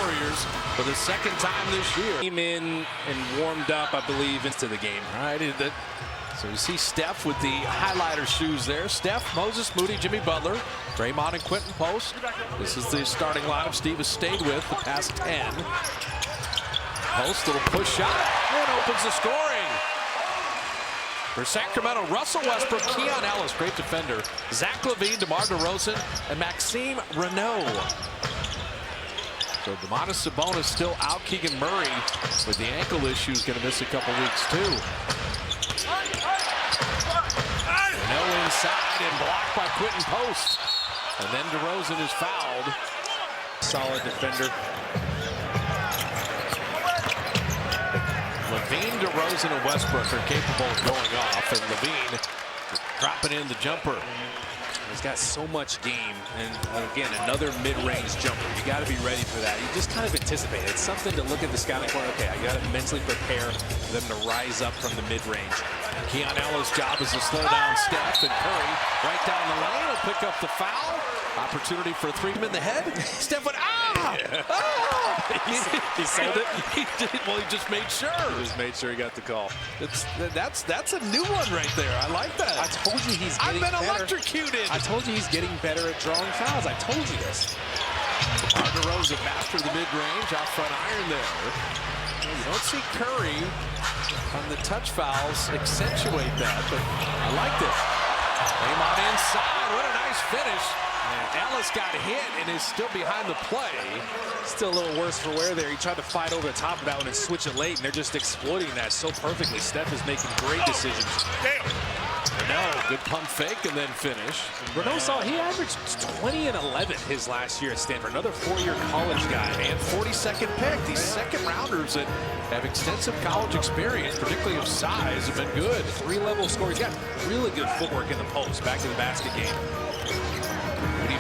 Warriors for the second time this year. Came in and warmed up, I believe, into the game. All right, so you see Steph with the highlighter shoes there. Steph, Moses Moody, Jimmy Butler, Draymond and Quentin Post. This is the starting lineup Steve has stayed with the past 10. Post, little push shot, and opens the scoring. For Sacramento, Russell Westbrook, Keon Ellis, great defender, Zach LaVine, DeMar DeRozan, and Maxime Renaud. So Domantas Sabonis still out. Keegan Murray with the ankle issue is going to miss a couple weeks too. Renaud inside and blocked by Quentin Post. And then DeRozan is fouled. Solid defender. LaVine, DeRozan, and Westbrook are capable of going off, and LaVine dropping in the jumper. He's got so much game, and again, another mid-range jumper. You got to be ready for that. You just kind of anticipate it. It's something to look at the scouting corner. Okay, I got to mentally prepare for them to rise up from the mid-range. Keon Ellis' job is to slow down Steph, and Curry right down the lane will pick up the foul. Opportunity for a three in the head. Steph went, Yeah. He sold it. He did. Well, he just made sure. He just made sure he got the call. That's a new one right there. I like that. I told you he's getting better. I've been electrocuted. I told you he's getting better at drawing fouls. I told you this. DeMar DeRozan master the mid-range, out front iron there. You don't see Curry on the touch fouls accentuate that, but I liked it. Draymond inside. What a nice finish. And Ellis got hit and is still behind the play. Still a little worse for wear there. He tried to fight over the top of that one and switch it late, and they're just exploiting that so perfectly. Steph is making great decisions. Renaud, good pump fake and then finish. Renaud he averaged 20 and 11 his last year at Stanford. Another four-year college guy. And 42nd pick. These second rounders that have extensive college experience, particularly of size, have been good. Three-level score. He's got really good footwork in the post, back to the basket game.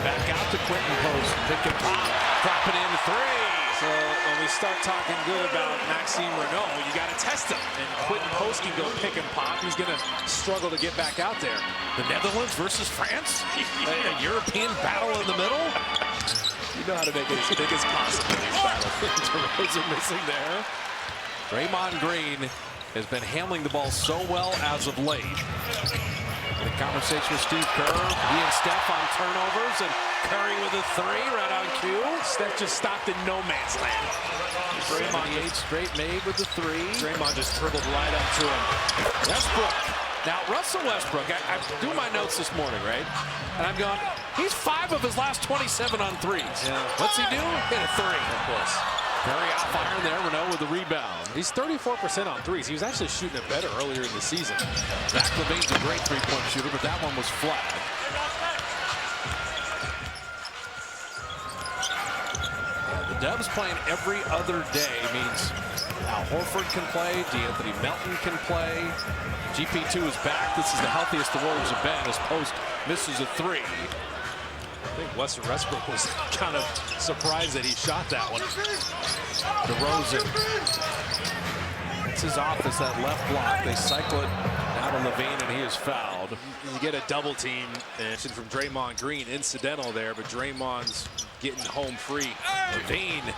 Back out to Quentin Post, pick and pop, drop it in three. So when we start talking good about Maxime Renaud, you got to test him. And Quentin Post can go pick and pop. He's going to struggle to get back out there. The Netherlands versus France, a European battle in the middle. You know how to make it as big as possible. DeRozan missing there. Draymond Green has been handling the ball so well as of late. The conversation with Steve Kerr. He and Steph on turnovers, and Curry with a three right on cue. Steph just stopped in no man's land. Draymond 8 straight made with the three. Draymond just dribbled right up to him. Westbrook. Now, Russell Westbrook, I do my notes this morning, right? And I'm going, he's 5 of his last 27 on threes. Yeah. What's he do? Hit a three. Of course. Curry out firing there. Renaud with the rebound. He's 34% on threes. He was actually shooting it better earlier in the season. Zach LaVine's a great three-point shooter, but that one was flat. Yeah, the Dubs playing every other day means Al Horford can play, DeAnthony Melton can play. GP2 is back. This is the healthiest the Warriors have been as Post misses a three. I think Westbrook was kind of surprised that he shot that one. DeRozan. It's his office, that left block. They cycle it out of LaVine, and he is fouled. You get a double team from Draymond Green, incidental there, but Draymond's getting home free. LaVine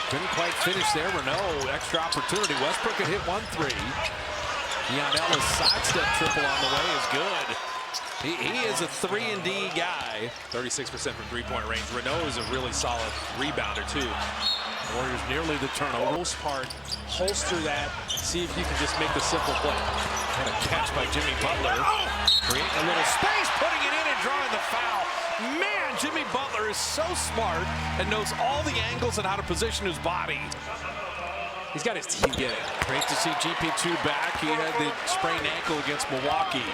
couldn't quite finish there. Renaud, extra opportunity. Westbrook could hit 1-3. Keon Ellis sidestep triple on the way is good. He is a 3-and-D guy. 36% from three-point range. Renaud is a really solid rebounder, too. Warriors nearly the turnover. Most part, holster that. See if you can just make the simple play. And a catch by Jimmy Butler. Creating a little space, putting it in and drawing the foul. Man, Jimmy Butler is so smart and knows all the angles and how to position his body. He's got his team getting. Great to see GP2 back. He had the sprained ankle against Milwaukee.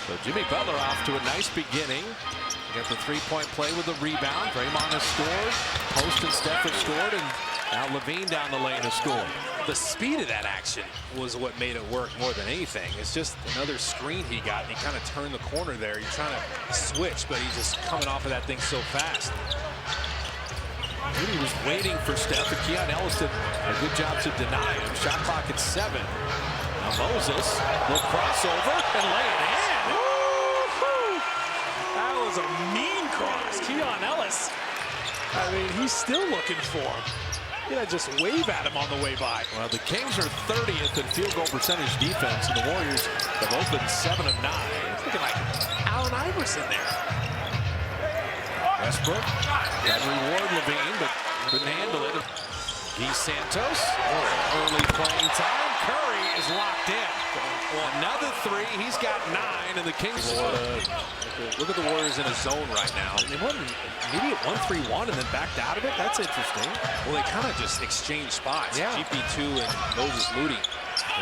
So Jimmy Butler off to a nice beginning. Got the three-point play with the rebound. Draymond has scored. Post and Steph have scored, and now LaVine down the lane has scored. The speed of that action was what made it work more than anything. It's just another screen he got, and he kind of turned the corner there. You're trying to switch, but he's just coming off of that thing so fast. He was waiting for Steph, and Keon Ellis did a good job to deny him. Shot clock at 7. Now Moses will cross over and lay it in. That was a mean cross. Keon Ellis I mean, he's still looking for him. You know, just wave at him on the way by. Well, the Kings are 30th in field goal percentage defense, and the Warriors have opened 7 of 9. It's looking like Allen Iverson there. Westbrook got to reward Levine, but couldn't handle it. Guy Santos, early playing time. Curry is locked in. Another 3. He's got 9, and the Kings. Look at the Warriors in a zone right now. They won immediate 1-3-1 and then backed out of it. That's interesting. Well, they kind of just exchanged spots. Yeah. GP2 and Moses Moody.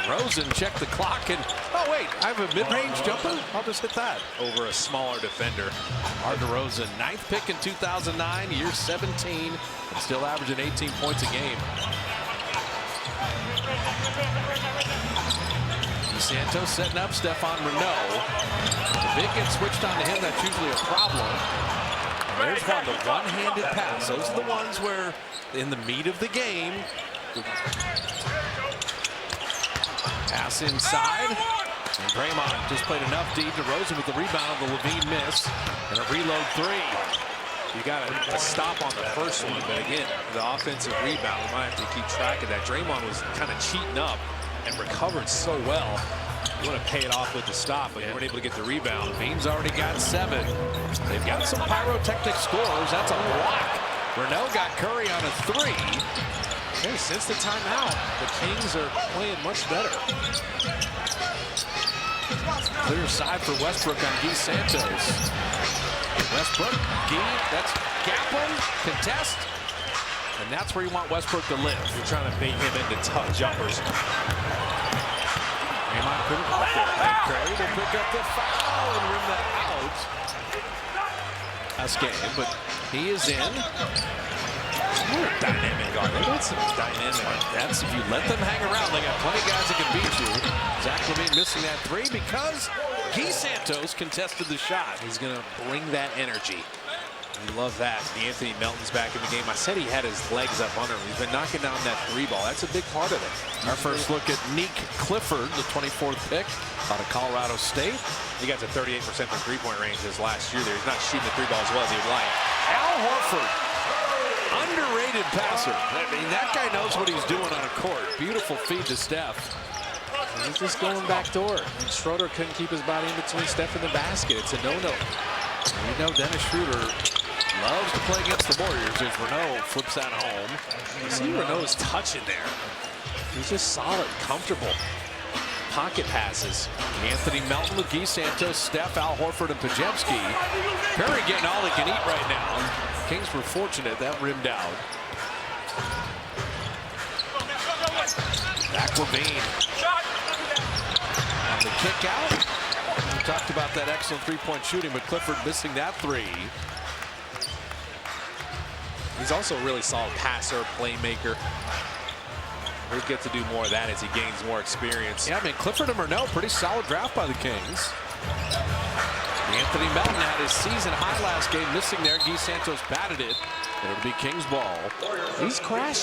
Rosen checked the clock and, oh wait, I have a mid-range jumper? I'll just hit that. Over a smaller defender. DeRozan, 9th pick in 2009, year 17, and still averaging 18 points a game. Santos setting up Stephon Renaud. The big gets switched on to him, that's usually a problem. There's one, the one-handed pass. Those are the ones where, in the meat of the game, pass inside. And Draymond just played enough deep. DeRozan with the rebound, the Levine miss, and a reload 3. You got a stop on the first one, but again, the offensive rebound, we might have to keep track of that. Draymond was kind of cheating up and recovered so well. You want to pay it off with the stop, but you weren't able to get the rebound. Levine's already got 7. They've got some pyrotechnic scores. That's a block. Renaud got Curry on a 3. Hey, since the timeout, the Kings are playing much better. Clear side for Westbrook on Guy Santos. Westbrook, Guy, that's Gaplin, contest. And that's where you want Westbrook to live. You're trying to bait him into tough jumpers. Draymond couldn't help it. Curry will pick up the foul and rim that out. Last game, but he is in. Dynamic guard. They got some dynamic. That's if you let them hang around. They got plenty of guys that can beat you. Zach Levine missing that 3 because Guy Santos contested the shot. He's going to bring that energy. We love that. Anthony Melton's back in the game. I said he had his legs up under him. He's been knocking down that 3 ball. That's a big part of it. Our first look at Nick Clifford, the 24th pick out of Colorado State. He got to 38% from three-point range this last year there. He's not shooting the 3 ball as well as he'd like. Al Horford, underrated passer. I mean, that guy knows what he's doing on a court. Beautiful feed to Steph. He's just going backdoor. And Schroeder couldn't keep his body in between Steph and the basket. It's a no-no. You know, Dennis Schroeder loves to play against the Warriors as Renaud flips that home. You see Renaud's touching there. He's just solid, comfortable. Pocket passes. Anthony Melton with Guy Santos, Steph, Al Horford, and Pajemski. Perry getting all he can eat right now. Kings were fortunate that rimmed out. Zach Levine. And the kick out. We talked about that excellent three-point shooting, but Clifford missing that 3. He's also a really solid passer, playmaker. He'll get to do more of that as he gains more experience. Yeah, I mean, Clifford and Renaud, pretty solid draft by the Kings. Anthony Melton had his season high last game, missing there. Guy Santos batted it, and it'll be Kings ball. He's crashing.